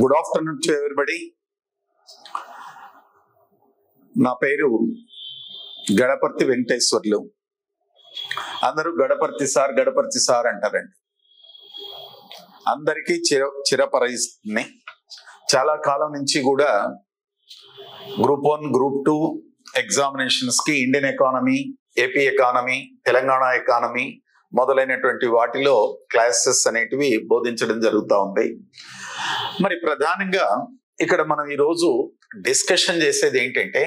Good afternoon to everybody. నా పేరు గడపర్తి వెంకటేశ్వర్లు. అందరూ గడపర్తి సార్ అంటారండి. అందరికీ చిరపరిస్తుంది. చాలా కాలం నుంచి కూడా గ్రూప్ 1, గ్రూప్ 2 ఎగ్జామినేషన్స్ కి Indian economy, AP economy, Telangana economy మొదలైనటువంటి వాటిలో క్లాసెస్ అనేటివి బోధించడం జరుగుతూ ఉంది. మరి ప్రధానంగా ఇక్కడ మనం ఈరోజు డిస్కషన్ చేసేది ఏంటంటే,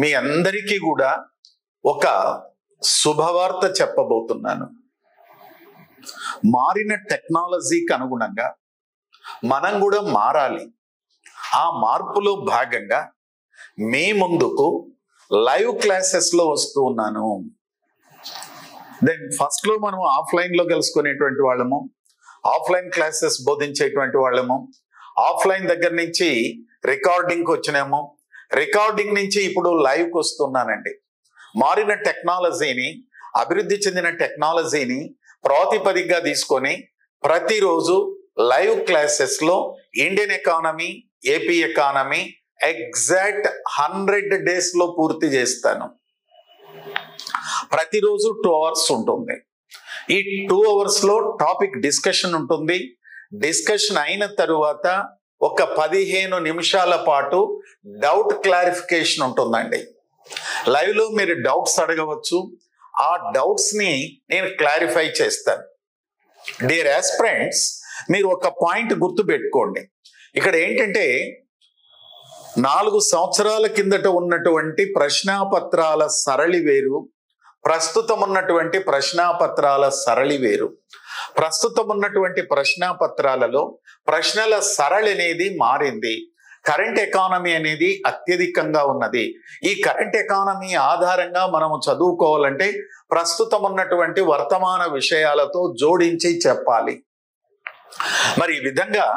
మీ అందరికీ కూడా ఒక శుభవార్త చెప్పబోతున్నాను. మారిన టెక్నాలజీకి అనుగుణంగా మనం కూడా మారాలి. ఆ మార్పులో భాగంగా మీ ముందుకు లైవ్ క్లాసెస్ లో వస్తూ ఉన్నాను. దెన్ ఫస్ట్ లో మనం ఆఫ్లైన్ లో కలుసుకునేటువంటి వాళ్ళము, ఆఫ్లైన్ క్లాసెస్ బోధించేటువంటి వాళ్ళము, ఆఫ్లైన్ దగ్గర నుంచి రికార్డింగ్కి వచ్చినాము, రికార్డింగ్ నుంచి ఇప్పుడు లైవ్కి వస్తున్నానండి. మారిన టెక్నాలజీని, అభివృద్ధి చెందిన టెక్నాలజీని ప్రాతిపదికగా తీసుకొని ప్రతిరోజు లైవ్ క్లాసెస్ లో Indian economy, AP economy exact 100 days లో పూర్తి చేస్తాను. ప్రతిరోజు 2 hours ఉంటుంది. ఈ 2 hours లో టాపిక్ డిస్కషన్ ఉంటుంది. డిస్కషన్ అయిన తరువాత ఒక 15 నిమిషాల పాటు డౌట్ క్లారిఫికేషన్ ఉంటుందండి. లైవ్ లో మీరు డౌట్స్ అడగవచ్చు. ఆ డౌట్స్ ని నేను క్లారిఫై చేస్తాను. డియర్ ఆస్పిరెంట్స్, మీరు ఒక పాయింట్ గుర్తు పెట్టుకోండి. ఇక్కడ ఏంటంటే 4 సంవత్సరాల కిందట ఉన్నటువంటి ప్రశ్నాపత్రాల సరళి వేరు, ప్రస్తుతం ఉన్నటువంటి ప్రశ్నాపత్రాల సరళి వేరు. ప్రస్తుతం ఉన్నటువంటి ప్రశ్నాపత్రాలలో ప్రశ్నల సరళి అనేది మారింది. కరెంట్ ఎకానమీ అనేది అత్యధికంగా ఉన్నది. ఈ కరెంట్ ఎకానమీ ఆధారంగా మనము చదువుకోవాలంటే ప్రస్తుతం ఉన్నటువంటి వర్తమాన విషయాలతో జోడించి చెప్పాలి. మరి ఈ విధంగా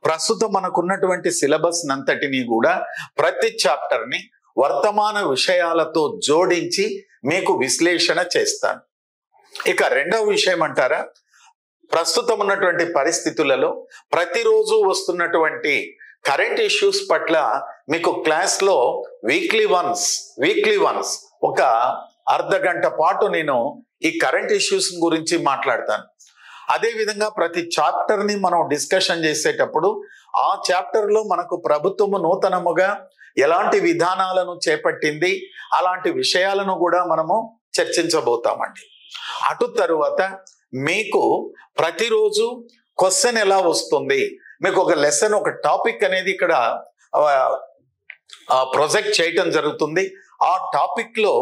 ప్రస్తుతం మనకున్నటువంటి సిలబస్ నంతటిని కూడా ప్రతి చాప్టర్ ని వర్తమాన విషయాలతో జోడించి మీకు విశ్లేషణ చేస్తాను. ఇక రెండవ విషయం అంటారా, ప్రస్తుతం ఉన్నటువంటి పరిస్థితులలో ప్రతిరోజు వస్తున్నటువంటి కరెంట్ ఇష్యూస్ పట్ల మీకు క్లాస్ లో వీక్లీ వన్స్ ఒక అర్ధగంట పాటు నేను ఈ కరెంట్ ఇష్యూస్ గురించి మాట్లాడతాను. అదే విధంగా ప్రతి చాప్టర్ ని మనం డిస్కషన్ చేసేటప్పుడు ఆ చాప్టర్ లో మనకు ప్రభుత్వము నూతనముగా ఎలాంటి విధానాలను చేపట్టింది, అలాంటి విషయాలను కూడా మనము చర్చించబోతామండి. అటు తరువాత మీకు ప్రతిరోజు క్వశ్చన్ ఎలా వస్తుంది, మీకు ఒక లెసన్, ఒక టాపిక్ అనేది ఇక్కడ ప్రొజెక్ట్ చేయటం జరుగుతుంది. ఆ టాపిక్ లో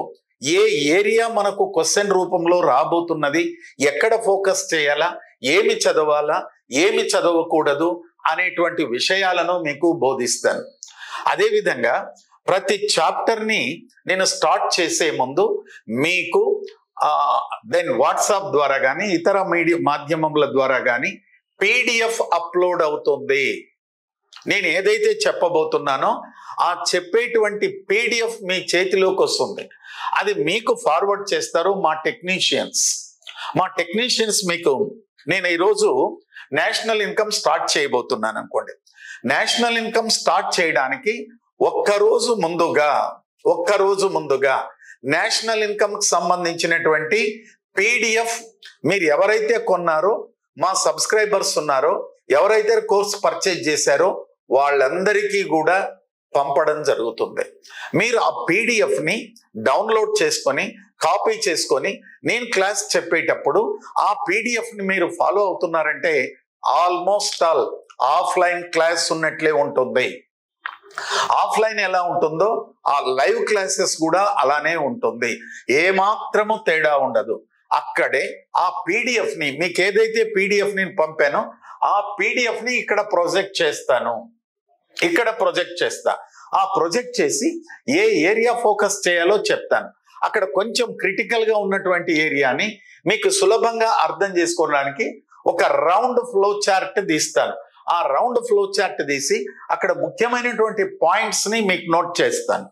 ఏ ఏరియా మనకు క్వశ్చన్ రూపంలో రాబోతున్నది, ఎక్కడ ఫోకస్ చేయాలా, ఏమి చదవాలా, ఏమి చదవకూడదు అనేటువంటి విషయాలను మీకు బోధిస్తాను. అదేవిధంగా ప్రతి చాప్టర్ ని నేను స్టార్ట్ చేసే ముందు మీకు దెన్ వాట్సాప్ ద్వారా కానీ ఇతర మాధ్యమముల ద్వారా కానీ PDF అప్లోడ్ అవుతుంది. నేను ఏదైతే చెప్పబోతున్నానో ఆ చెప్పేటువంటి PDF మీ చేతిలోకి వస్తుంది. అది మీకు ఫార్వర్డ్ చేస్తారు మా టెక్నీషియన్స్. మీకు నేను ఈరోజు నేషనల్ ఇన్కమ్ స్టార్ట్ చేయబోతున్నాను అనుకోండి. నేషనల్ ఇన్కమ్ స్టార్ట్ చేయడానికి ఒక్కరోజు ముందుగా నేషనల్ ఇన్కమ్ కి సంబంధించినటువంటి PDF మీరు ఎవరైతే కొన్నారో, మా సబ్స్క్రైబర్స్ ఉన్నారో, ఎవరైతే కోర్స్ పర్చేజ్ చేశారో వాళ్ళందరికీ కూడా పంపడం జరుగుతుంది. మీరు ఆ PDF ని డౌన్లోడ్ చేసుకొని, కాపీ చేసుకొని, నేను క్లాస్ చెప్పేటప్పుడు ఆ PDF ని మీరు ఫాలో అవుతున్నారంటే ఆల్మోస్ట్ ఆల్ ఆఫ్లైన్ క్లాస్ ఉన్నట్లే ఉంటుంది. ఆఫ్లైన్ ఎలా ఉంటుందో ఆ లైవ్ క్లాసెస్ కూడా అలానే ఉంటుంది. ఏమాత్రము తేడా ఉండదు. అక్కడే ఆ PDF ని, మీకు ఏదైతే PDF ని పంపానో ఆ PDF ని ఇక్కడ ప్రొజెక్ట్ చేస్తా. ఆ ప్రొజెక్ట్ చేసి ఏ ఏరియా ఫోకస్ చేయాలో చెప్తాను. అక్కడ కొంచెం క్రిటికల్ గా ఉన్నటువంటి ఏరియాని మీకు సులభంగా అర్థం చేసుకోవడానికి ఒక రౌండ్ ఫ్లో చార్ట్ తీస్తాను. ఆ రౌండ్ ఫ్లో చార్ట్ తీసి అక్కడ ముఖ్యమైనటువంటి పాయింట్స్ ని మీకు నోట్ చేస్తాను.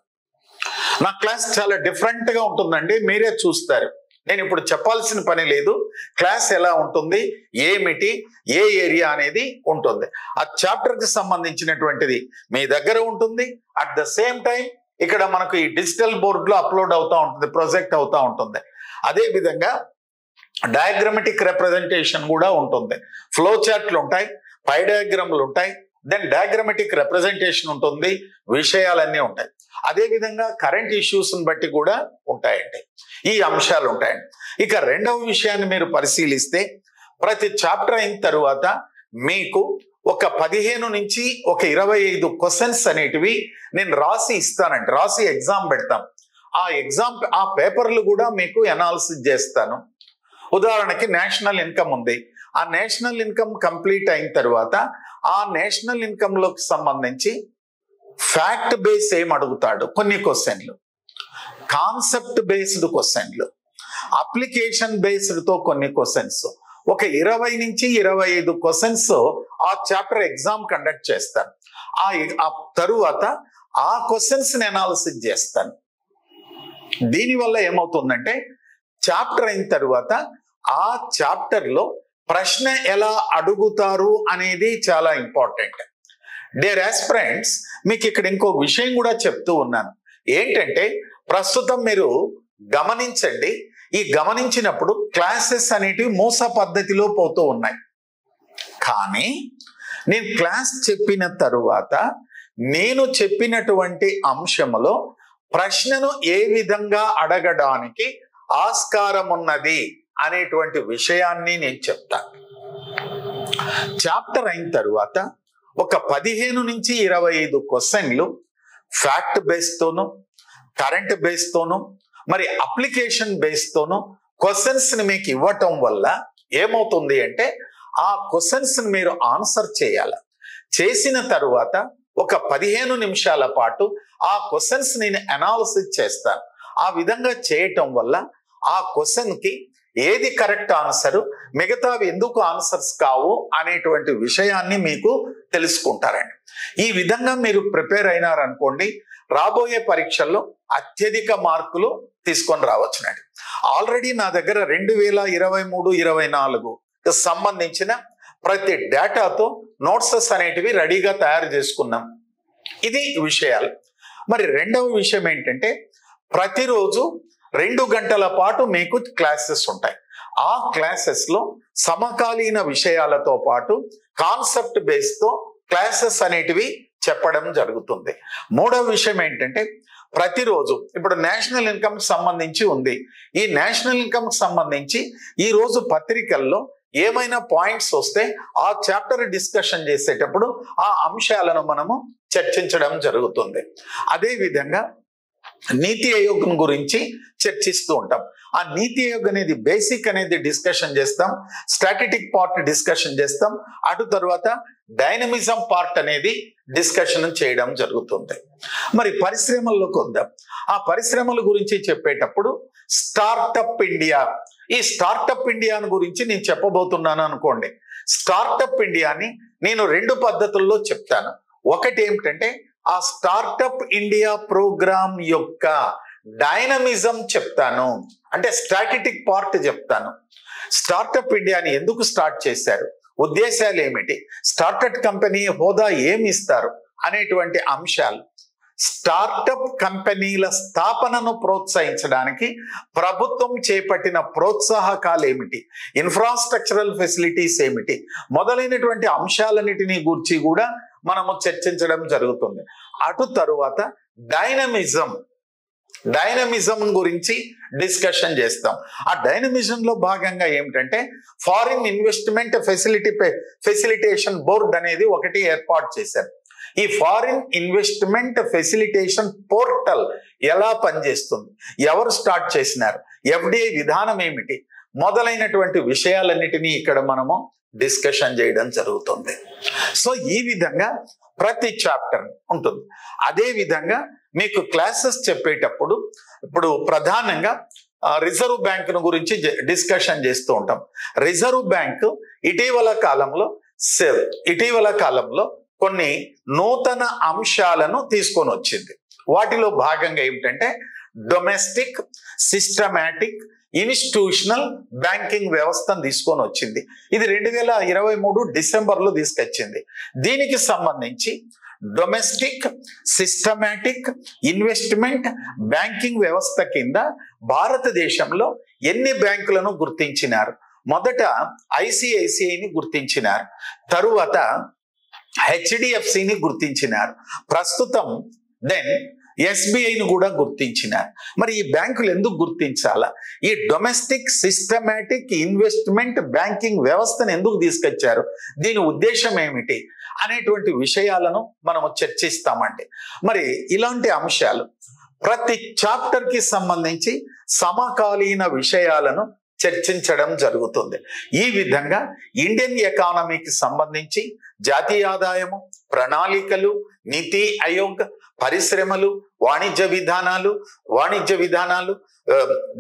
నా క్లాస్ చాలా డిఫరెంట్ గా ఉంటుందండి, మీరే చూస్తారు. నేను ఇప్పుడు చెప్పాల్సిన పని లేదు. క్లాస్ ఎలా ఉంటుంది, ఏమిటి, ఏ ఏరియా అనేది ఉంటుంది. ఆ చాప్టర్కి సంబంధించినటువంటిది మీ దగ్గర ఉంటుంది. అట్ ద సేమ్ టైం ఇక్కడ మనకు ఈ డిజిటల్ బోర్డులో అప్లోడ్ అవుతూ ఉంటుంది, ప్రొజెక్ట్ అవుతూ ఉంటుంది. అదే విధంగా డయాగ్రమెటిక్ రిప్రజెంటేషన్ కూడా ఉంటుంది. ఫ్లో చార్ట్లు ఉంటాయి, పై డయాగ్రామ్లు ఉంటాయి, దెన్ డయాగ్రమెటిక్ రిప్రజెంటేషన్ ఉంటుంది, విషయాలన్నీ ఉంటాయి. అదే విధంగా కరెంట్ ఇష్యూస్ని బట్టి కూడా ఉంటాయండి, ఈ అంశాలు ఉంటాయండి. ఇక రెండవ విషయాన్ని మీరు పరిశీలిస్తే, ప్రతి చాప్టర్ అయిన తరువాత మీకు ఒక 15 నుంచి ఒక 25 క్వశ్చన్స్ అనేటివి నేను రాసి ఇస్తానండి, రాసి ఎగ్జామ్ పెడతాం. ఆ పేపర్లు కూడా మీకు ఎనాలిసిస్ చేస్తాను. ఉదాహరణకి నేషనల్ ఇన్కమ్ ఉంది. ఆ నేషనల్ ఇన్కమ్ కంప్లీట్ అయిన తర్వాత ఆ నేషనల్ ఇన్కమ్ లోకి సంబంధించి ఫ్యాక్ట్ బేస్ ఏం అడుగుతాడు, కొన్ని క్వశ్చన్లు, కాన్సెప్ట్ బేస్డ్ క్వశ్చన్లు, అప్లికేషన్ బేస్డ్ తో కొన్ని క్వశ్చన్స్, ఒక 20 నుంచి 25 క్వశ్చన్స్ ఆ చాప్టర్ ఎగ్జామ్ కండక్ట్ చేస్తాను. ఆ తరువాత ఆ క్వశ్చన్స్ అనాలిసిస్ చేస్తాను. దీనివల్ల ఏమవుతుందంటే, చాప్టర్ అయిన తరువాత ఆ చాప్టర్ లో ప్రశ్న ఎలా అడుగుతారు అనేది చాలా ఇంపార్టెంట్. డియర్ ఆస్పిరెంట్స్, మీకు ఇక్కడ ఇంకో విషయం కూడా చెప్తూ ఉన్నాను. ఏంటంటే, ప్రస్తుతం మీరు గమనించండి, ఈ గమనించినప్పుడు క్లాసెస్ అనేటివి మూస పద్ధతిలో పోతూ ఉన్నాయి. కానీ నేను క్లాస్ చెప్పిన తరువాత నేను చెప్పినటువంటి అంశంలో ప్రశ్నను ఏ విధంగా అడగడానికి ఆస్కారం ఉన్నది అనేటువంటి విషయాన్ని నేను చెప్తాను. చాప్టర్ అయిన తరువాత ఒక 15 నుంచి 25 క్వశ్చన్లు ఫ్యాక్ట్ బేస్తోను, కరెంట్ బేస్తోను, మరి అప్లికేషన్ బేస్తోను క్వశ్చన్స్ ని మీకు ఇవ్వటం వల్ల ఏమవుతుంది అంటే, ఆ క్వశ్చన్స్ ని మీరు ఆన్సర్ చేయాలి. చేసిన తరువాత ఒక 15 నిమిషాల పాటు ఆ క్వశ్చన్స్ నేను అనాలిసిస్ చేస్తాను. ఆ విధంగా చేయటం వల్ల ఆ క్వశ్చన్ కి ఏది కరెక్ట్ ఆన్సరు, మిగతావి ఎందుకు ఆన్సర్స్ కావు అనేటువంటి విషయాన్ని మీకు తెలుసుకుంటారండి. ఈ విధంగా మీరు ప్రిపేర్ అయినారనుకోండి, రాబోయే పరీక్షల్లో అత్యధిక మార్కులు తీసుకొని రావచ్చునండి. ఆల్రెడీ నా దగ్గర 2023-24 సంబంధించిన ప్రతి డేటాతో నోట్సెస్ అనేటివి రెడీగా తయారు చేసుకున్నాం. ఇది విషయాలు. మరి రెండవ విషయం ఏంటంటే, ప్రతిరోజు 2 గంటల పాటు మీకు క్లాసెస్ ఉంటాయి. ఆ క్లాసెస్ లో సమకాలీన విషయాలతో పాటు కాన్సెప్ట్ బేస్తో క్లాసెస్ అనేటివి చెప్పడం జరుగుతుంది. మూడవ విషయం ఏంటంటే, ప్రతిరోజు ఇప్పుడు నేషనల్ ఇన్కమ్ సంబంధించి ఉంది. ఈ నేషనల్ ఇన్కమ్ సంబంధించి ఈ రోజు పత్రికల్లో ఏమైనా పాయింట్స్ వస్తే ఆ చాప్టర్ డిస్కషన్ చేసేటప్పుడు ఆ అంశాలను మనము చర్చించడం జరుగుతుంది. అదే విధంగా నీతి ఆయోగ్ గురించి చర్చిస్తూ ఉంటాం. ఆ నీతి ఆయోగ్ అనేది బేసిక్ అనేది డిస్కషన్ చేస్తాం, స్ట్రాటజిక్ పార్ట్ డిస్కషన్ చేస్తాం, అటు తర్వాత డైనమిజం పార్ట్ అనేది డిస్కషన్ చేయడం జరుగుతుంది. మరి పరిశ్రమల్లోకి వద్దాం. ఆ పరిశ్రమల గురించి చెప్పేటప్పుడు స్టార్టప్ ఇండియా, ఈ స్టార్టప్ ఇండియాను గురించి నేను చెప్పబోతున్నాను అనుకోండి. స్టార్టప్ ఇండియాని నేను 2 పద్ధతుల్లో చెప్తాను. ఒకటి ఏమిటంటే, ఆ స్టార్టప్ ఇండియా ప్రోగ్రామ్ యొక్క డైనమిజం చెప్తాను, అంటే స్ట్రాటజిక్ పార్ట్ చెప్తాను. స్టార్టప్ ఇండియాని ఎందుకు స్టార్ట్ చేశారు, ఉద్దేశాలు ఏమిటి, స్టార్టప్ కంపెనీ హోదా ఏమి ఇస్తారు అనేటువంటి అంశాలు, స్టార్టప్ కంపెనీల స్థాపనను ప్రోత్సహించడానికి ప్రభుత్వం చేపట్టిన ప్రోత్సాహకాలు ఏమిటి, ఇన్ఫ్రాస్ట్రక్చరల్ ఫెసిలిటీస్ ఏమిటి, మొదలైనటువంటి అంశాలన్నిటినీ గురించి కూడా మనము చర్చించడం జరుగుతుంది. అటు తరువాత డైనమిజం గురించి డిస్కషన్ చేస్తాం. ఆ డైనమిజం లో భాగంగా ఏమిటంటే, ఫారిన్ ఇన్వెస్ట్మెంట్ ఫెసిలిటేషన్ బోర్డ్ అనేది ఒకటి ఏర్పాటు చేశారు. ఈ ఫారిన్ ఇన్వెస్ట్మెంట్ ఫెసిలిటేషన్ పోర్టల్ ఎలా పనిచేస్తుంది, ఎవరు స్టార్ట్ చేసినారు, ఎఫ్డిఐ విధానం ఏమిటి, మొదలైనటువంటి విషయాలన్నిటినీ ఇక్కడ మనము డిస్కషన్ చేయడం జరుగుతుంది. సో ఈ విధంగా ప్రతి చాప్టర్ ఉంటుంది. అదే విధంగా మీకు క్లాసెస్ చెప్పేటప్పుడు ఇప్పుడు ప్రధానంగా రిజర్వ్ బ్యాంకును గురించి డిస్కషన్ చేస్తూ ఉంటాం. రిజర్వ్ బ్యాంకు ఇటీవల కాలంలో కొన్ని నూతన అంశాలను తీసుకొని వచ్చింది. వాటిలో భాగంగా ఏమిటంటే, డొమెస్టిక్, సిస్టమాటిక్, ఇన్స్టిట్యూషనల్ బ్యాంకింగ్ వ్యవస్థను తీసుకొని వచ్చింది. ఇది 2023 డిసెంబర్లో తీసుకొచ్చింది. దీనికి సంబంధించి డొమెస్టిక్ సిస్టమాటిక్ ఇన్వెస్ట్మెంట్ బ్యాంకింగ్ వ్యవస్థ కింద భారతదేశంలో ఎన్ని బ్యాంకులను గుర్తించినారు? మొదట ఐసిఐసిఐని గుర్తించినారు, తరువాత హెచ్డిఎఫ్సిని గుర్తించినారు, ప్రస్తుతం దెన్ ఎస్బీఐని కూడా గుర్తించినారు. మరి ఈ బ్యాంకులు ఎందుకు గుర్తించాలా? ఈ డొమెస్టిక్ సిస్టమాటిక్ ఇన్వెస్ట్మెంట్ బ్యాంకింగ్ వ్యవస్థను ఎందుకు తీసుకొచ్చారు? దీని ఉద్దేశం ఏమిటి అనేటువంటి విషయాలను మనము చర్చిస్తామండి. మరి ఇలాంటి అంశాలు ప్రతి చాప్టర్ కి సంబంధించి సమకాలీన విషయాలను చర్చించడం జరుగుతుంది. ఈ విధంగా ఇండియన్ ఎకానమీకి సంబంధించి జాతీయ ఆదాయము, ప్రణాళికలు, నీతి ఆయోగ్, పరిశ్రమలు, వాణిజ్య విధానాలు,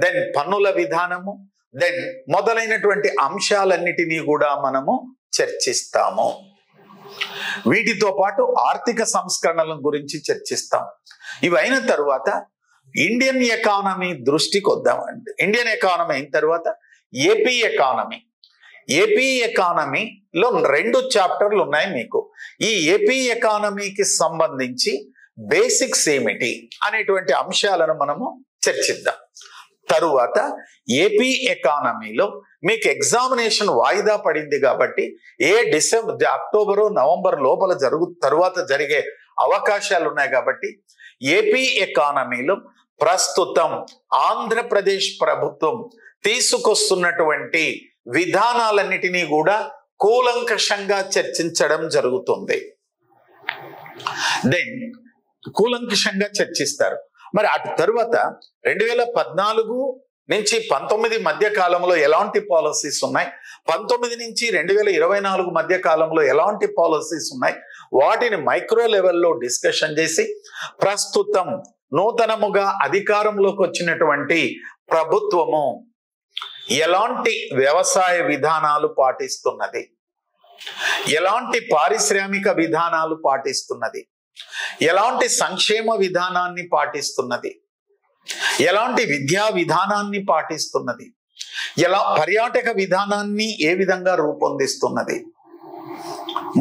దెన్ పన్నుల విధానము, దెన్ మొదలైనటువంటి అంశాలన్నిటినీ కూడా మనము చర్చిస్తాము. వీటితో పాటు ఆర్థిక సంస్కరణల గురించి చర్చిస్తాం. ఇవైన తరువాత ఇండియన్ ఎకానమీ దృష్టికి వద్దామండి. ఇండియన్ ఎకానమీ అయిన తర్వాత ఏపీ ఎకానమీలో 2 చాప్టర్లు ఉన్నాయి మీకు. ఈ ఏపీ ఎకానమీకి సంబంధించి బేసిక్స్ ఏమిటి అనేటువంటి అంశాలను మనము చర్చిద్దాం. తరువాత ఏపీ ఎకానమీలో మీకు ఎగ్జామినేషన్ వాయిదా పడింది కాబట్టి అక్టోబరు నవంబర్ లోపల తరువాత జరిగే అవకాశాలు ఉన్నాయి కాబట్టి ఏపీ ఎకానమీలో ప్రస్తుతం ఆంధ్రప్రదేశ్ ప్రభుత్వం తీసుకొస్తున్నటువంటి విధానాలన్నిటినీ కూడా కూలంకషంగా చర్చించడం జరుగుతుంది. దెన్ కూలంకషంగా చర్చిస్తారు. మరి అటు తరువాత 2014 నుంచి 19 మధ్య కాలంలో ఎలాంటి పాలసీస్ ఉన్నాయి, 19 నుంచి 2024 మధ్య కాలంలో ఎలాంటి పాలసీస్ ఉన్నాయి, వాటిని మైక్రో లెవెల్లో డిస్కషన్ చేసి ప్రస్తుతం నూతనముగా అధికారంలోకి వచ్చినటువంటి ప్రభుత్వము ఎలాంటి వ్యవసాయ విధానాలు పాటిస్తున్నది, ఎలాంటి పారిశ్రామిక విధానాలు పాటిస్తున్నది, ఎలాంటి సంక్షేమ విధానాన్ని పాటిస్తున్నది, ఎలాంటి విద్యా విధానాన్ని పాటిస్తున్నది, ఎలా పర్యాటక విధానాన్ని ఏ విధంగా రూపొందిస్తున్నది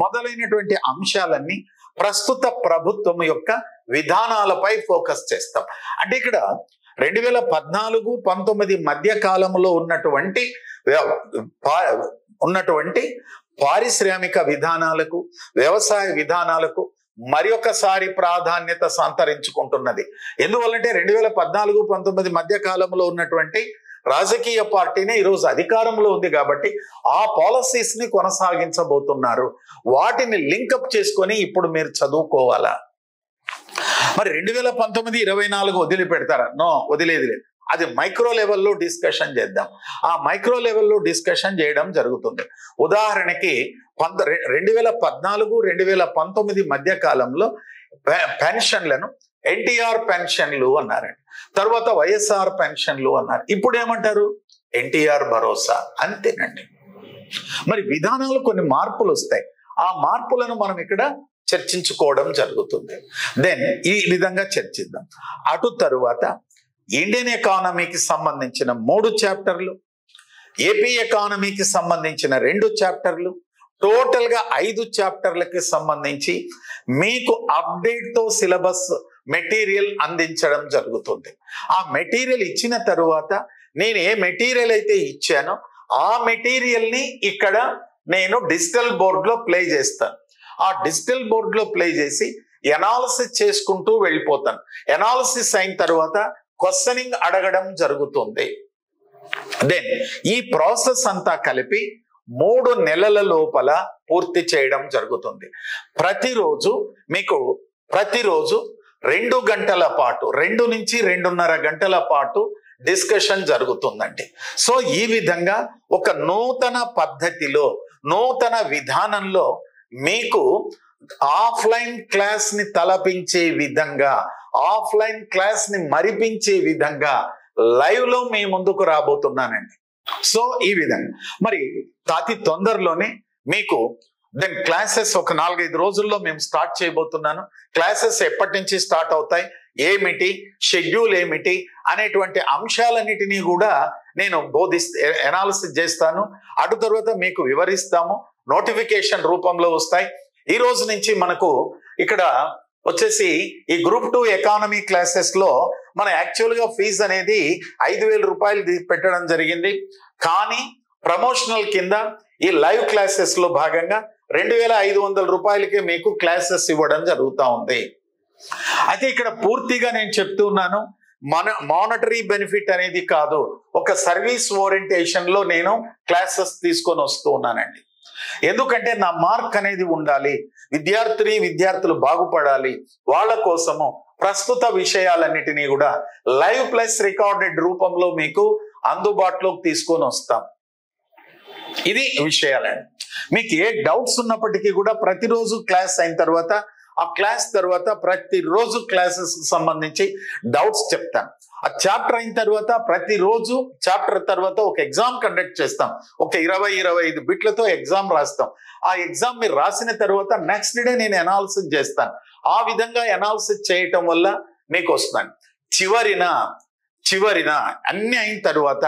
మొదలైనటువంటి అంశాలన్నీ ప్రస్తుత ప్రభుత్వం యొక్క విధానాలపై ఫోకస్ చేస్తాం. అంటే ఇక్కడ 2014-19 మధ్య కాలంలో ఉన్నటువంటి పారిశ్రామిక విధానాలకు, వ్యవసాయ విధానాలకు మరి ఒకసారి ప్రాధాన్యత సంతరించుకుంటున్నది. ఎందువల్లంటే 2014-19 మధ్య కాలంలో ఉన్నటువంటి రాజకీయ పార్టీనే ఈరోజు అధికారంలో ఉంది కాబట్టి ఆ పాలసీస్ ని కొనసాగించబోతున్నారు. వాటిని లింకప్ చేసుకొని ఇప్పుడు మీరు చదువుకోవాలా. మరి 2019-24 వదిలిపెడతారా? నో, వదిలేదు. అది మైక్రో లెవెల్లో డిస్కషన్ చేద్దాం. ఆ మైక్రో లెవెల్లో డిస్కషన్ చేయడం జరుగుతుంది. ఉదాహరణకి 2014-2019 మధ్య కాలంలో పెన్షన్లను ఎన్టీఆర్ పెన్షన్లు అన్నారండి, తర్వాత వైఎస్ఆర్ పెన్షన్లు అన్నారు. ఇప్పుడు ఏమంటారు? ఎన్టీఆర్ భరోసా. అంతేనండి. మరి విధానాలు కొన్ని మార్పులు వస్తాయి. ఆ మార్పులను మనం ఇక్కడ చర్చించుకోవడం జరుగుతుంది. దెన్ ఈ విధంగా చర్చిద్దాం. అటు తరువాత ఇండియన్ ఎకానమీకి సంబంధించిన 3 చాప్టర్లు, ఏపీ ఎకానమీకి సంబంధించిన 2 చాప్టర్లు, టోటల్ గా 5 చాప్టర్లకి సంబంధించి మీకు అప్డేట్ తో సిలబస్ మెటీరియల్ అందించడం జరుగుతుంది. ఆ మెటీరియల్ ఇచ్చిన తరువాత నేను ఏ మెటీరియల్ అయితే ఇచ్చానో ఆ మెటీరియల్ ని ఇక్కడ నేను డిజిటల్ బోర్డులో ప్లే చేస్తాను. ఆ డిజిటల్ బోర్డులో ప్లే చేసి ఎనాలిసిస్ చేసుకుంటూ వెళ్ళిపోతాను. ఎనాలిసిస్ అయిన తర్వాత క్వశ్చనింగ్ అడగడం జరుగుతుంది. దెన్ ఈ ప్రాసెస్ అంతా కలిపి 3 నెలల లోపల పూర్తి చేయడం జరుగుతుంది. ప్రతిరోజు 2 గంటల పాటు, 2 నుంచి 2.5 గంటల పాటు డిస్కషన్ జరుగుతుందండి. సో ఈ విధంగా ఒక నూతన పద్ధతిలో, నూతన విధానంలో మీకు ఆఫ్లైన్ క్లాస్ ని తలపించే విధంగా, ఆఫ్లైన్ క్లాస్ ని మరిపించే విధంగా లైవ్ లో మీ ముందుకు రాబోతున్నానండి. సో ఈ విధంగా మరి అతి తొందరలోనే మీకు దెన్ క్లాసెస్ ఒక 4-5 రోజుల్లో మేము స్టార్ట్ చేయబోతున్నాను. క్లాసెస్ ఎప్పటి నుంచి స్టార్ట్ అవుతాయి, ఏమిటి షెడ్యూల్, ఏమిటి అనేటువంటి అంశాలన్నిటినీ కూడా నేను ఎనాలిసిస్ చేస్తాను, అటు తర్వాత మీకు వివరిస్తాము, నోటిఫికేషన్ రూపంలో వస్తాయి. ఈ రోజు నుంచి మనకు ఇక్కడ వచ్చేసి ఈ గ్రూప్ 2 ఎకానమీ క్లాసెస్ లో మన యాక్చువల్గా ఫీజు అనేది 5,000 రూపాయలు పెట్టడం జరిగింది. కానీ ప్రమోషనల్ కింద ఈ లైవ్ క్లాసెస్ లో భాగంగా 2,500 రూపాయలకే మీకు క్లాసెస్ ఇవ్వడం జరుగుతూ ఉంది. అయితే ఇక్కడ పూర్తిగా నేను చెప్తున్నాను, మానిటరీ బెనిఫిట్ అనేది కాదు, ఒక సర్వీస్ ఓరియంటేషన్ లో నేను క్లాసెస్ తీసుకొని వస్తూ ఉన్నానండి. ఎందుకంటే నా మార్క్ అనేది ఉండాలి, విద్యార్థులు బాగుపడాలి, వాళ్ళ కోసము ప్రస్తుత విషయాలన్నిటినీ కూడా లైవ్ ప్లస్ రికార్డెడ్ రూపంలో మీకు అందుబాటులోకి తీసుకొని వస్తాం. ఇది విషయాలండి. మీకు ఏ డౌట్స్ ఉన్నప్పటికీ కూడా ప్రతిరోజు క్లాస్ అయిన తర్వాత ఆ క్లాస్ తర్వాత ప్రతిరోజు క్లాసెస్ సంబంధించి డౌట్స్ చెప్తాను. ఆ చాప్టర్ అయిన తర్వాత ప్రతిరోజు చాప్టర్ తర్వాత ఒక ఎగ్జామ్ కండక్ట్ చేస్తాం. ఒక 20-25 బిట్లతో ఎగ్జామ్ రాస్తాం. ఆ ఎగ్జామ్ మీరు రాసిన తర్వాత నెక్స్ట్ డే నేను అనాలిసిస్ చేస్తాను. ఆ విధంగా అనాలిసిస్ చేయటం వల్ల మీకు వస్తున్నాను. చివరిన అన్ని అయిన తర్వాత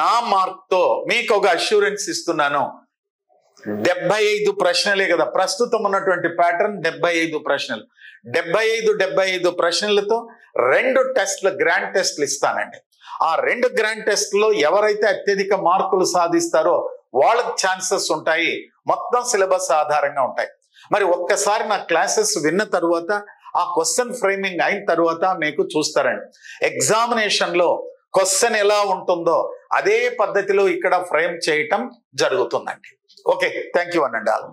నా మార్క్తో మీకు ఒక అష్యూరెన్స్ ఇస్తున్నాను. 75 ప్రశ్నలే కదా ప్రస్తుతం ఉన్నటువంటి ప్యాటర్న్. 75 ప్రశ్నలు, 75 ప్రశ్నలతో 2 టెస్ట్లు, గ్రాండ్ టెస్ట్లు ఇస్తానండి. ఆ 2 గ్రాండ్ టెస్ట్లో ఎవరైతే అత్యధిక మార్కులు సాధిస్తారో వాళ్ళకి ఛాన్సెస్ ఉంటాయి. మొత్తం సిలబస్ ఆధారంగా ఉంటాయి. మరి ఒక్కసారి నా క్లాసెస్ విన్న తర్వాత ఆ క్వశ్చన్ ఫ్రేమింగ్ అయిన తర్వాత మీకు చూస్తారండి, ఎగ్జామినేషన్ లో క్వశ్చన్ ఎలా ఉంటుందో అదే పద్ధతిలో ఇక్కడ ఫ్రేమ్ చేయటం జరుగుతుందండి. ఓకే, థ్యాంక్ యూ అనండి ఆల్.